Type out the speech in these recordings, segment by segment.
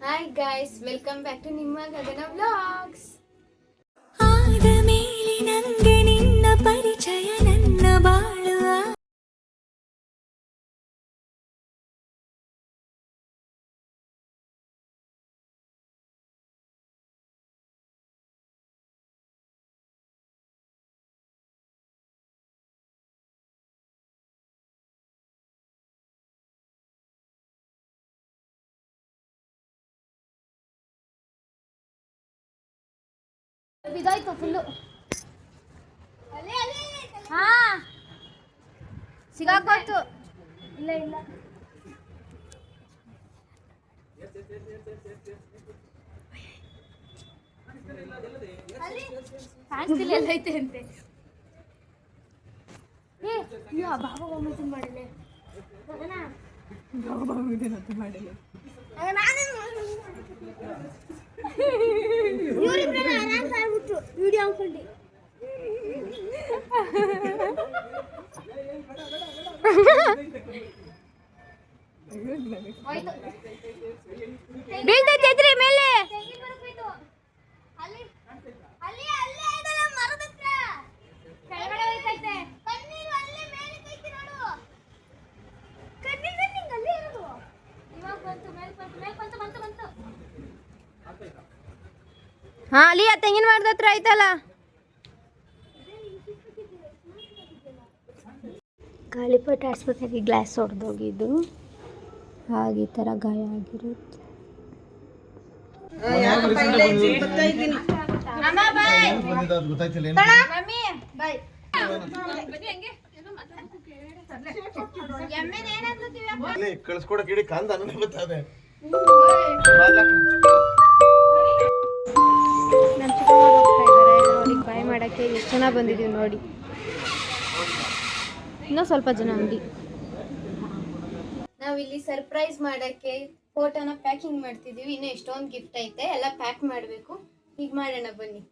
Hi guys, welcome back to ನಿಮ್ಮ Gagana vlogs. ಆದ ಮೇಲೆ ನಂಗೆ ನಿನ್ನ ಪರಿಚಯ ನನ್ನ ಬಾಳು ಬಿದ್ದಾಯ್ತು ಫುಲ್ಲು. ಹಾ ಸಿಗಾಕೋಯ್ತು. ಇಲ್ಲ ಇಲ್ಲ ಕಾಣಿಸ್ತಿಲ್ಲ ಎಲ್ಲೈತೆ ಅಂತೆ. ಏ ಬಾಬಾ ಮೀಟಿಂಗ್ ಮಾಡಿಲ್ಲ. ಬಾಬಾ ಮೀಟಿಂಗ್ ಮಾಡಿಲ್ಲ. ವಿಡಿಯೋ ಹಾಕೊಂಡು ಬೀಳ್ತೈತೆ ಮೇಲೆ. ಹಾ ಅಲ್ಲಿ ಆ ತೆಂಗಿನ ಮರದ ಹತ್ರ ಆಯ್ತಲ್ಲ. ಗಾಳಿಪಟ ಆಡಿಸ್ಬೇಕಾಗಿ ಗ್ಲಾಸ್ ಹೊಡೆದೋಗಿದ್ದು, ಹಾಗೆ ಈ ಥರ ಗಾಯ ಆಗಿರುತ್ತೆ. ಕಳ್ಸ್ಕೊಡಕ್ ಇಡೀ ಕಾಂದ ಗೊತ್ತಾದೆ. ನಮ್ಮ ಚಿಕ್ಕಮ್ಮ ಹೋಗ್ತಾ ಇದ್ದಾರೆ ಅವ್ರಿಗೆ ಬಾಯ್ ಮಾಡೋಕ್ಕೆ. ಎಷ್ಟು ಜನ ಬಂದಿದ್ದೀವಿ ನೋಡಿ, ಇನ್ನೂ ಸ್ವಲ್ಪ ಜನ ಅಂಗಡಿ. ನಾವಿಲ್ಲಿ ಸರ್ಪ್ರೈಸ್ ಮಾಡೋಕ್ಕೆ ಫೋಟೋನ ಪ್ಯಾಕಿಂಗ್ ಮಾಡ್ತಿದ್ದೀವಿ. ಇನ್ನೂ ಎಷ್ಟೊಂದು ಗಿಫ್ಟ್ ಐತೆ, ಎಲ್ಲ ಪ್ಯಾಕ್ ಮಾಡಬೇಕು. ಈಗ ಮಾಡೋಣ ಬನ್ನಿ.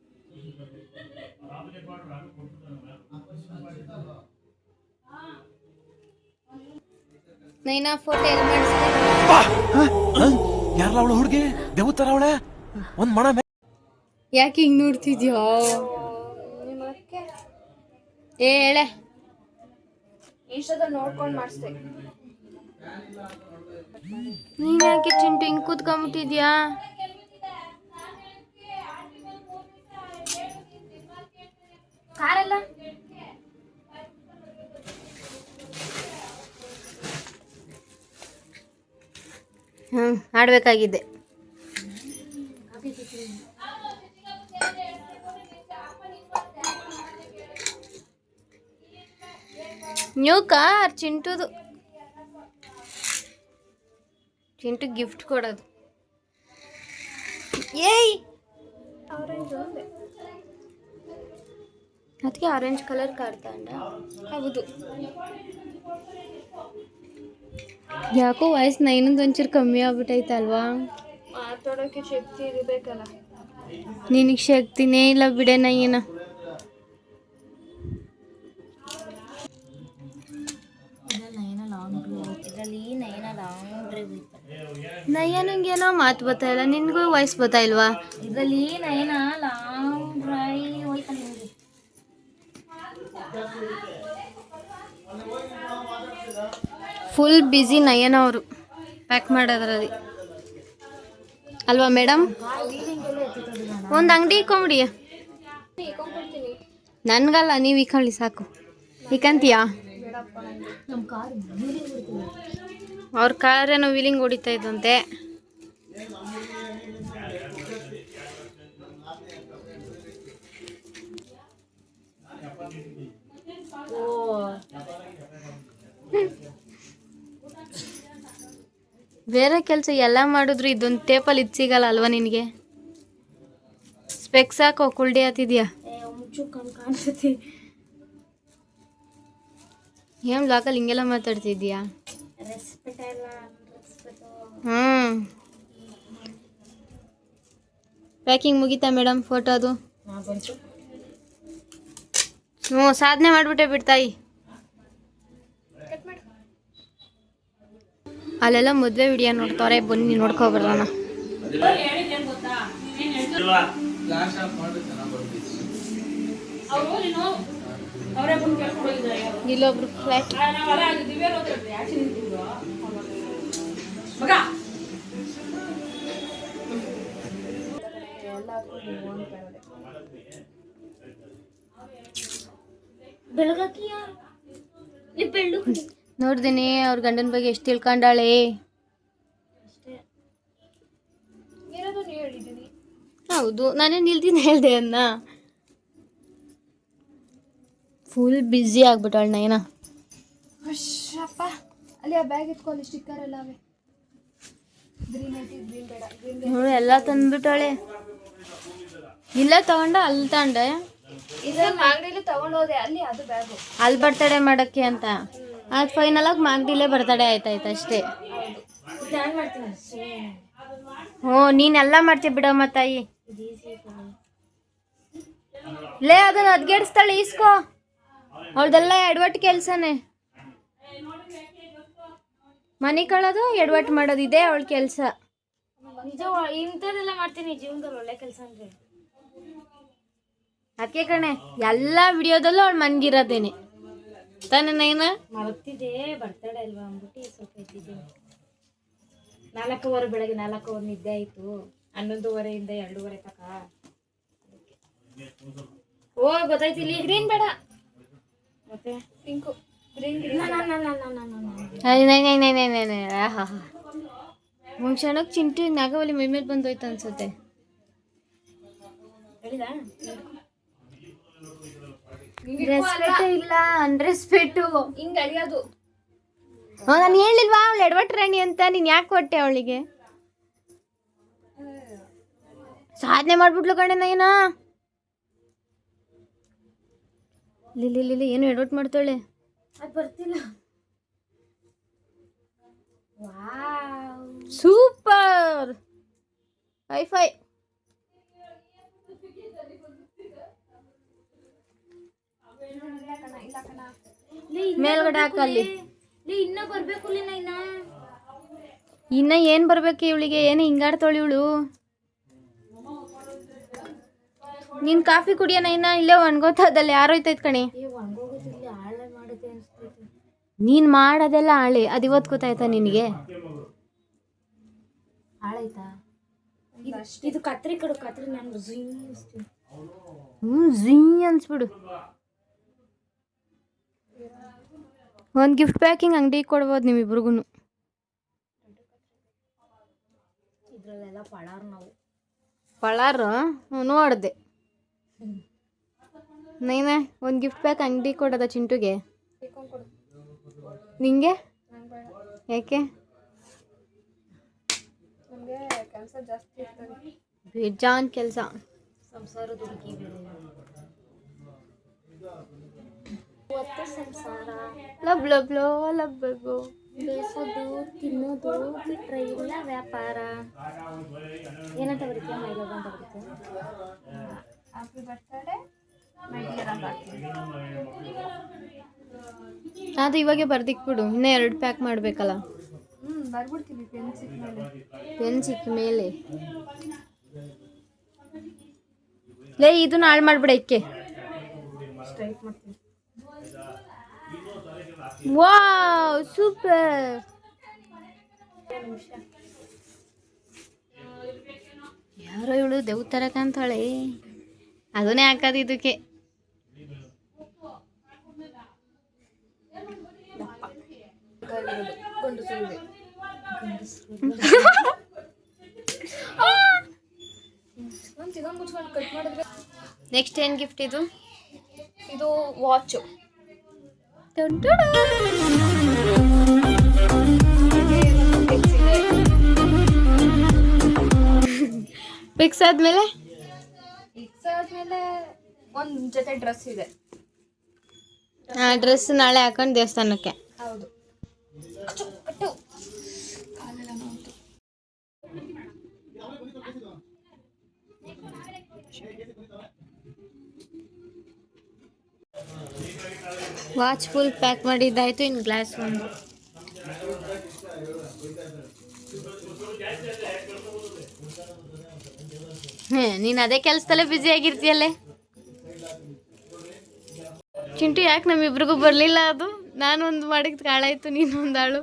ನೈನಾ ಫೋಟೋ ಎಲ್ಲಿ ಮಾಡಿಸ್ತೀನಿ? ಯಾರಲ್ಲ ಅವಳು ಹುಡುಗಿ ದೇವತರ ಅವಳೆ ಒಂದ್ ಮಣ. ಯಾಕೆ ಹಿಂಗ್ ನೋಡ್ತಿದ್ಯೋ? ಹೇಳೆ ಇನ್ಸ್ಟಾದಲ್ಲಿ ನೋಡ್ಕೊಂಡು ಮಾಡಿಸ್ದೆ. ನೀನ್ ಯಾಕೆ ಚಿಂಟು ಹಿಂಗ್ ಕೂತ್ಕೊಂಡ್ಬಿಟ್ಟಿದ್ಯಾ? ಕಾರಲ್ಲ ಆಡ್ಬೇಕಾಗಿದ್ದೆ. ನ್ಯೂ ಕಾರ್ ಚಿಂಟುದು. ಚಿಂಟು ಗಿಫ್ಟ್ ಕೊಡೋದು. ಏಯ್ ಆರೆಂಜ್ ಅದಕ್ಕೆ ಆರೆಂಜ್ ಕಲರ್ ಕಾರ್ ತಗೊಂಡ. ಹೌದು, ಯಾಕೋ ವಾಯ್ಸ್ ನೈನಂದು ಒಂಚೂರು ಕಮ್ಮಿ ಆಗ್ಬಿಟ್ಟೈತಲ್ವಾ? ಮಾತಾಡೋಕ್ಕೆ ಶಕ್ತಿ ಇರಬೇಕಲ್ಲ. ನಿನಗೆ ಶಕ್ತಿನೇ ಇಲ್ಲ ಬಿಡೆ ನಯ್ಯನ. ನಯ್ಯನಿಗೇನೋ ಮಾತು ಬರ್ತಾ ಇಲ್ಲ, ನಿನಗೂ ವಾಯ್ಸ್ ಬರ್ತಾ ಇಲ್ವಾ? ಇದರಲ್ಲಿ ನಯನ ಲಾಂಗ್ ಡ್ರೈವ್ ಹೋಯ್ತಾನೆ. ಫುಲ್ ಬ್ಯುಸಿ ನಯನ ಅವರು ಪ್ಯಾಕ್ ಮಾಡೋದ್ರಲ್ಲಿ ಅಲ್ವಾ ಮೇಡಮ್? ಒಂದು ಅಂಗಡಿ ಇಕ್ಕೊಂಬಿಡಿ. ನನ್ಗಲ್ಲ, ನೀವು ಇಕ್ಕೊಳ್ಳಿ ಸಾಕು. ಇಕ್ಕಂತೀಯಾ? ಅವ್ರ ಕಾರೇನೋ ವೀಲಿಂಗ್ ಹೊಡಿತಾ ಇದ್ದಂತೆ. ಬೇರೆ ಕೆಲಸ ಎಲ್ಲ ಮಾಡಿದ್ರು ಇದೊಂದು ಟೇಪಲ್ಲಿ ಇದು ಸಿಗಲ್ಲ ಅಲ್ವಾ ನಿನಗೆ? ಸ್ಪೆಕ್ಸ್ ಹಾಕೋ, ಕುಲ್ಡಿ ಆತಿದ್ಯಾ? ಏನು ಲಾಕಲ್ಲಿ ಹಿಂಗೆಲ್ಲ ಮಾತಾಡ್ತಿದ್ಯಾ? ಪ್ಯಾಕಿಂಗ್ ಮುಗೀತಾ ಮೇಡಮ್? ಫೋಟೋದು ಹ್ಞೂ, ಸಾಧನೆ ಮಾಡಿಬಿಟ್ಟೆ ಬಿಡ್ತಾಯಿ. ಅಲ್ಲೆಲ್ಲ ಮದುವೆ ವಿಡಿಯೋ ನೋಡ್ತಾವ್ರೆ, ಬನ್ನಿ ನೋಡ್ಕೊಬರೋಣ. ಇಲ್ಲೊಬ್ರು ಫ್ಲಾಟ್ ನೋಡ್ದೇನೆ ಅವ್ರ ಗಂಡನ ಬಗ್ಗೆ ಎಷ್ಟು ತಿಳ್ಕೊಂಡಾಳೆ. ಹೌದು, ನಾನೇನು ನಿಲ್ತೀನಿ ಹೇಳ್ದೆ ಅನ್ನ. ಫುಲ್ ಬ್ಯುಸಿ ಆಗ್ಬಿಟ್ಟಾಳ ನೈನಾ. ಅಪ್ಪ ಅಲ್ಲಿ ಆ ಬ್ಯಾಗ್ ಇಟ್ಕೊಳ್ಳಿ, ಸ್ಟಿಕ್ಕರ್ ಎಲ್ಲ ಅವೆ. ಗ್ರೀನ್ ಐತಿ, ಗ್ರೀನ್ ಬೇಡ, ಗ್ರೀನ್ ನೋಡು ಎಲ್ಲ ತಂದ್ಬಿಟ್ಟಾಳೆ. ಇಲ್ಲ ತಗೊಂಡ ಅಲ್ಲಿ ತಗೊಂಡೆ, ಇದ್ರ ಮಾಗಡಿಲಿ ತಗೊಂಡೋದೆ ಅಲ್ಲಿ, ಅದು ಬ್ಯಾಗು ಅಲ್ಲಿ ಬರ್ತಡೆ ಮಾಡಕ್ಕೆ ಅಂತ. ಅದು ಫೈನಲ್ ಆಗಿ ಮಾಗಡಿಲೇ ಬರ್ತಡೆ ಆಯ್ತಾಯ್ತು ಅಷ್ಟೇ. ನಾನು ಮಾಡ್ತೀನಿ. ಹ್ಞೂ ನೀನೆಲ್ಲ ಮಾಡ್ತೀಯ ಬಿಡಮ್ಮ ತಾಯಿ. ಲೇ ಅದನ್ನ ಅದ್ಗೆಡಿಸ್ತಾಳೆ, ಈಸ್ಕೋ. ಅವಳ್ದೆಲ್ಲ ಎಡವಟ್ಟು ಕೆಲಸನೇ. ಮನೆ ಕಳೋದು ಎಡವಟ್ಟು ಮಾಡೋದು ಇದೆ ಅವಳ ಕೆಲಸ. ನಿಜ ಇಂಥದ್ದೆಲ್ಲ ಮಾಡ್ತೀನಿ ಜೀವನದಲ್ಲಿ, ಒಳ್ಳೆ ಕೆಲಸ ಅಂದ್ರೆ. ಅದಕ್ಕೆ ಕಣೆ ಎಲ್ಲ ವಿಡಿಯೋದಲ್ಲೂ ಅವಳು ಮನ್ಗಿರೋದೇನೆ ತಾನೇ ನೈನಾ. ಮರ್ತಿದೆ ಬರ್ತಡೆ ಅಲ್ವಾ ಅಂದ್ಬಿಟ್ಟು ಸ್ವಲ್ಪ ಎದ್ದಿದ್ದೀನಿ. 4:15 ಬೆಳಗ್ಗೆ 4:15 ನಿದ್ದೆ ಆಯಿತು. 11:30 2:30 ತಕ. ಓ ಗೊತ್ತಾಯ್ತು. ಇಲ್ಲಿ ಗ್ರೀನ್ ಬೇಡ, ಮತ್ತೆ ಪಿಂಕು. ಗ್ರೀನ್ ಮುಂಕ್ಷಣಕ್ಕೆ ಚಿಂಟು ನಾಗವಲ್ಲಿ ಮೈ ಮೇಲೆ ಬಂದೋಯ್ತು ಅನ್ಸುತ್ತೆ. ಹೇಳಿದಾ ರೆಸ್ಪೆಕ್ಟ್ ಇಲ್ಲ, ಅನ್ರೆಸ್ಪೆಕ್ಟು ಹಿಂಗೆ ಅಳಿಯೋದು. ನಾನು ಹೇಳಿಲ್ವಾ ಅವಳು ಎಡವಟ್ಟು ರಾಣಿ ಅಂತ. ನೀನು ಯಾಕೆ ಕೊಟ್ಟೆ ಅವಳಿಗೆ? ಸಾಧನೆ ಮಾಡ್ಬಿಟ್ಲು ಕಣೆ ನೈನಾ. ಲಿಲ್ಲಿ ಏನು ಎಡವಟ್ಟು ಮಾಡ್ತಾಳೆ. ಅದು ಬರ್ತಿಲ್ಲ. Super hi-fi. ಮೇಲ್ಗಡೆ ಹಾಕಲ್ಲಿ. ಇನ್ನ ಬರ್ಬೇಕು ಇನ್ನ ಏನ್ ಬರ್ಬೇಕು ಇವಳಿಗೆ? ಏನು ಹಿಂಗಾಡ್ತಾಳೆ ಇವಳು. ನೀನ್ ಕಾಫಿ ಕುಡಿಯೋಣ ಇನ್ನ. ಇಲ್ಲೇ ಒಣಗೋತದಲ್ಲ, ಯಾರೋಯ್ತೈತ್ ಕಣಿ. ನೀನ್ ಮಾಡೋದೆಲ್ಲ ಹಾಳೆ. ಅದು ಇವತ್ತು ಗೊತ್ತಾಯ್ತಾ ನಿನಗೆ? ಹಾಳಾಯ್ತಾ? ಇದು ಕತ್ರಿ ಕಡು ಕತ್ರಿ. ನಾನು ಝೀ ಅನ್ಸ್ಬಿಡು. ಒಂದು ಗಿಫ್ಟ್ ಪ್ಯಾಕಿಂಗ್ ಅಂಗಡಿ ಕೊಡ್ಬೋದು ನಿಮ್ಮಿಬ್ರಿಗೂ. ಇದ್ರಲ್ಲೆಲ್ಲ ಪಳಾರ್ ನಾವು ಪಳಾರು ನೋಡ್ದೆ. ನೈನಾ ಒಂದು ಗಿಫ್ಟ್ ಪ್ಯಾಕ್ ಅಂಗಡಿ ಕೊಡೋದ ಚಿಂಟುಗೆ? ನಿಂಗೆ ಯಾಕೆ? ನಮಗೆ ಕೆಲಸ ಜಾಸ್ತಿ ಇರ್ತದೆ, ಬೇಜಾನ್ ಕೆಲಸ. ಸಂಸಾರದ ಹುಡುಗಿ ಬೇರೆ. ಒತ್ತೆ ಸಂಸಾರ, ಲಬ್ ಲಬ್ ಲೋ ಲಬ್ ಲಬ್. ಬೇಸೋದು ತಿನ್ನೋದು ಬಿಟ್ರೆ ಇಲ್ಲ ವ್ಯಾಪಾರ. ಏನಂತ ಬರುತ್ತೆ? ಮೈಲೋಗ ಅಂತ ಬರುತ್ತೆ. ಹ್ಯಾಪಿ ಬರ್ತಡೇ ಮೈ ಡಿಯರ್ ಅಂತ ಹಾಕ್ತೀನಿ. ಅದು ಇವಾಗೆ ಬರ್ದಿಕ್ಬಿಡು. ಇನ್ನೂ 2 ಪ್ಯಾಕ್ ಮಾಡಬೇಕಲ್ಲ. ಬರ್ಬಿಡ್ತೀವಿ. ಪೆನ್ ಸಿಕ್ಕ ಮೇಲೆ ಲೇ ಇದನ್ನ ಹಾಳು ಮಾಡ್ಬಿಡ. ಇಕ್ಕೆ ಸ್ಟ್ರೈಟ್ ಮಾಡ್ತೀನಿ. Wow super. ಯಾರೋ ಇವಳು ದೇವ್ ತರ ಕಾಣ್ತಾಳೆ. ಅದನ್ನೇ ಹಾಕೋದು ಇದಕ್ಕೆ. ನೆಕ್ಸ್ಟ್ ಏನು ಗಿಫ್ಟ್ ಇದು? ಇದು ವಾಚು. ಫಿಕ್ಸ್ ಆದ್ಮೇಲೆ ಒಂದು ಜೊತೆ ಡ್ರೆಸ್ ಇದೆ. ಆ ಡ್ರೆಸ್ ನಾಳೆ ಹಾಕೊಂಡು ದೇವಸ್ಥಾನಕ್ಕೆ. ಹೌದು. ವಾಚ್ ಫುಲ್ ಪ್ಯಾಕ್ ಮಾಡಿದ್ದಾಯ್ತು. ಇನ್ನು ಗ್ಲಾಸ್ ಒಂದು. ನೀನು ಅದೇ ಕೆಲಸದಲ್ಲೇ ಬ್ಯುಸಿ ಆಗಿರ್ತೀಯಲ್ಲೇ. ಚಿಂಟು ಯಾಕೆ ನಮ್ಮಿಬ್ರಿಗೂ ಬರಲಿಲ್ಲ ಅದು? ನಾನು ಒಂದು ಮಾಡಿದ್ ಕಾಳಾಯ್ತು, ನೀನು ಒಂದಾಳು.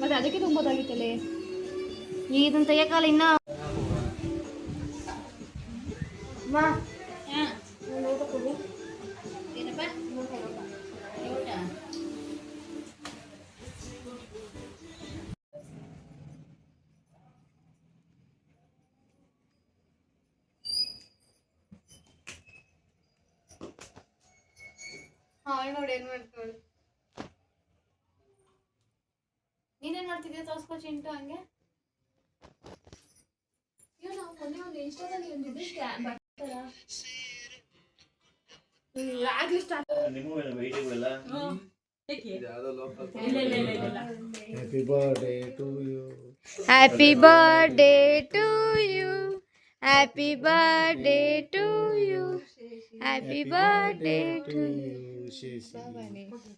ಮತ್ತೆ ಅದಕ್ಕೆ ತುಂಬೋದಾಗಿತ್ತಲ್ಲೇ. ಇದನ್ನ ತೆಗಿಯಕಾಲ ಇನ್ನ ನೋಡಿ ಏನ್ ಮಾಡ್ಕೊಳ್ಳಿ. ನೀನೇನ್ ಮಾಡ್ತಿದ್ಯಾ? ತೋರ್ಸ್ಕೊ ಚಿಂಟು ಹಂಗೆ. Happy birthday to you. Happy birthday to you, happy birthday to you, happy birthday to you.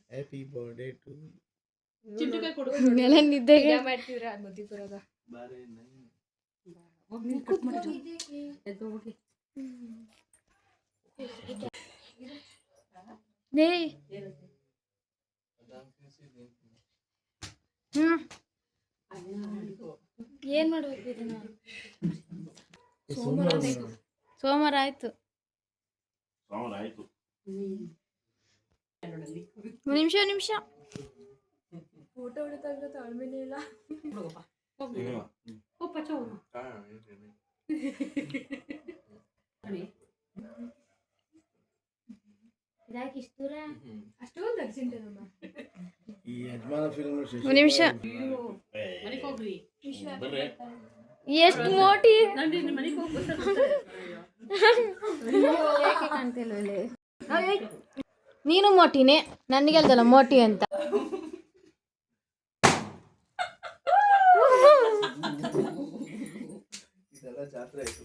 Happy birthday to you. ಎಲ್ಲ ನಿದ್ದೆಗೆ ಏನ್ ಮಾಡ್ಬೇಕು ಇದನ್ನ? ಸೋಮವಾರ ಆಯ್ತು. ನಿಮಿಷ ಫೋಟೋ ಹೊಡಿತಾಗ ತಾಳ್ಮೆನೇ ಇಲ್ಲ. ಇದಾಕಿ ಇಷ್ಟು ದೂರ ಅಷ್ಟೊಂದು ಅರ್ಜೆಂಟ್ ನಮ್ಮ ಈ ಯಜಮಾನ ಫಿಲ್ಮ್ ಒಂದು ನಿಮಿಷ. ಎಷ್ಟು ಮೋಟಿ ಕಾಣ್ತಿಲ್ವೇ? ನೀನು ಮೋಟಿನೇ, ನನಗೆ ಹೇಳ್ದಲ್ಲ ಮೋಟಿ ಅಂತ. ಇದೆಲ್ಲ ಜಾತ್ರೆ ಆಯ್ತು.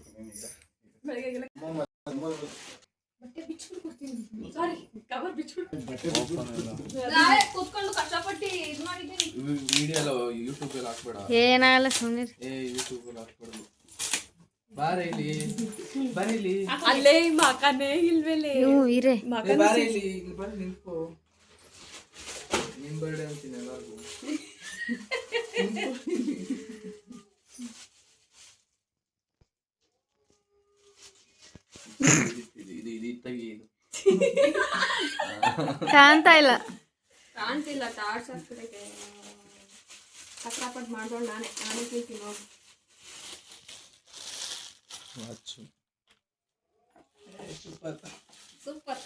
ಕೂತ್ಕೊಂಡು ಕಷ್ಟಪಟ್ಟು ಇದು ಮಾಡಿದ್ದೀನಿ. ವಿಡಿಯೋ ಯೂಟ್ಯೂಬ್ ಅಲ್ಲಿ ಹಾಕ್ಬೇಡ. ಏನಾಗಲ್ಲ ಸುಮ್ಮನೆ. ಯೂಟ್ಯೂಬ್ ಅಲ್ಲಿ ಹಾಕ್ಬೇಡ. ಬಾರೇಲಿ ಬರೀಲಿ ಅಲ್ಲೇ ಮಕನೇ ಇಲ್ವೇಲೆ. ನೀವು ಇರೇ ಬಾರೇಲಿ ಬರೀ ನಿಂತ್ಕೋ. ನಿಮ್ ಬರ್ಡೇ ಅಂತೀನಿ ಎಲ್ಲರಿಗೂ. ಕಾಣ್ತಾ ಕಾಣ್ತಿಲ್ಲ. ಟಾರ್ಚ್ ಹಾಕ್ಬಿಟ್ಟೈತೆ. ಕಷ್ಟಪಟ್ಟು ಮಾಡ್ದೋಳು ನಾನೇ ತಿಂತೀನಿ ನೋಡಿ. ಸೂಪರ್.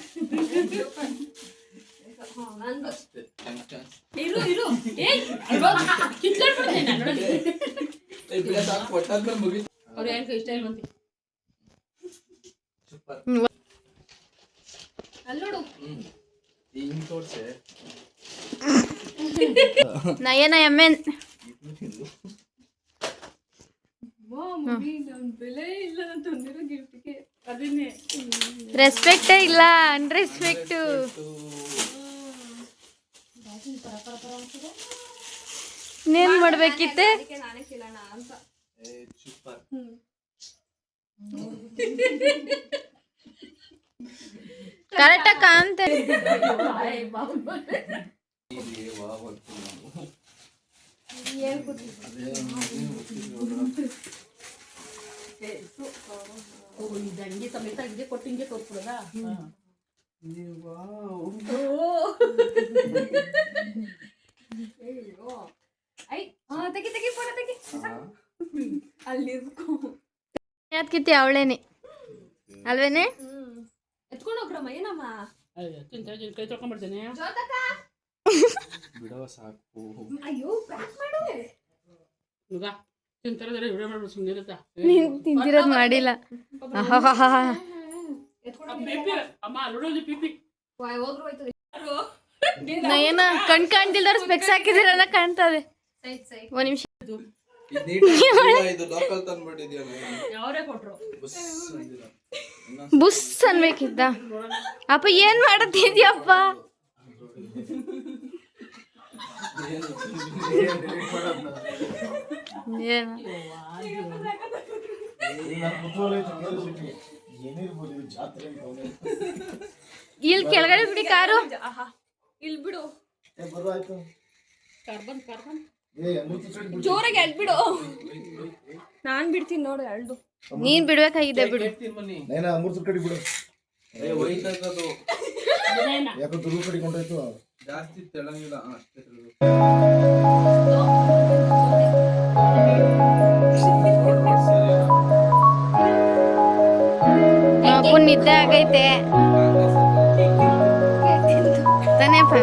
ಇರು ಅವ್ರು ಯಾಕೆ ಇಷ್ಟ ಇಲ್ವಂತ ಅಲ್ಲೋಡು. ನಯನ ಎಮ್ಮೆನ್ ಬೆಲೆ ಇಲ್ಲ ನಾನು ತಂದಿರೋ ಗಿಫ್ಟ್ಗೆ. ಅದನ್ನೇ ರೆಸ್ಪೆಕ್ಟೇ ಇಲ್ಲ, ಅನ್ರೆಸ್ಪೆಕ್ಟು. ಇನ್ನೇನ್ ಮಾಡ್ಬೇಕಿತ್ತೆ? ನಾನೇ ಕೇಳೋಣ ಅಂತ. ಕರೆಕ್ಟಾಗಿ ಕಾಣ್ತೇನೆ. ದಂಗೆ ಸಮೇತ ಇದೆ ಕೊಟ್ಟು ಹಿಂಗೆ ತೋರ್ಸ್ಬಿಡೋದ. ತೆಗಿ ಫೋಟೋ ತೆಗಿ. ಅಲ್ಲಿ ಯಾತ್ಕಿತ್ತಿ ಅವಳೇನೆ ಅಲ್ವೇನೆ? ಎತ್ಕೊಂಡು ಹೋಗ್ರ ಕೈ ತೊಳ್ಕೊಂಡ್ಬಿಡ್ತೀನಿ. ಬಿಡವ ಸಾಕು. ಈಗ ತಿಂತಾರದ್ರೆ ವಿಡಿಯೋ ಮಾಡ್ಬಿಟ್ಟು ಸುಮ್ಮನಿರುತ್ತಾ. ನೀನ್ ತಿಂದಿರೋದ್ ಮಾಡಿಲ್ಲ. ಆಹಾಹಾಹಾ. ಅಮ್ಮ ಲುಡೋದು ಪಿಪಿ. ನಯನ ಕಣ್ ಕಾಣ್ತಿಲ್ದಾರ ಸ್ಪೆಕ್ಸ್ ಹಾಕಿದಿರಲ್ಲ ಕಾಣ್ತದೆ. ಒಂದ್ ನಿಮಿಷ. ಇದು ಲೋಕಲ್ ತಂದ್ಬಿಟ್ಟಿದ್ಯಾ ಯಾವರೇ ಕೊಟ್ರು ಬುಸ್ ಅನ್ಬೇಕಿದ್ದ. ಅಪ್ಪ ಏನ್ ಮಾಡತ್ತಿದ್ಯಪ್ಪ? ಏನ ಇಲ್ಲಿ ಕೆಳಗಡೆ ಬಿಡಿ ಕಾರು. ಇಲ್ಲಿ ಬಿಡು, ಕಾರ್ಬನ್ ಕಾರ್ಬನ್ ಜೋರಾಗಿ ಎಳ್ಬಿಡು. ನಾನ್ ಬಿಡ್ತೀನಿ ನೋಡು ಎಳ್ದು. ನೀನ್ ಬಿಡ್ಬೇಕಾಗಿದೆ ಬಿಡು. ಬನ್ನಿ ಅಮೃತ ಕಡೆ ಬಿಡು. ಹೋಯ್ತದು ಯಾಕೋ ದುರ್ಗ ಕಡೆ ಕೊಂಡಾಯ್ತು. ಜಾಸ್ತಿ ತೆಳಂಗಿಲ್ಲ ಅಷ್ಟೇ ತೆಳು. ಅಪ್ಪು ನಿದ್ದೆ ಆಗೈತೆ ತಾನೇಪ್ಪ.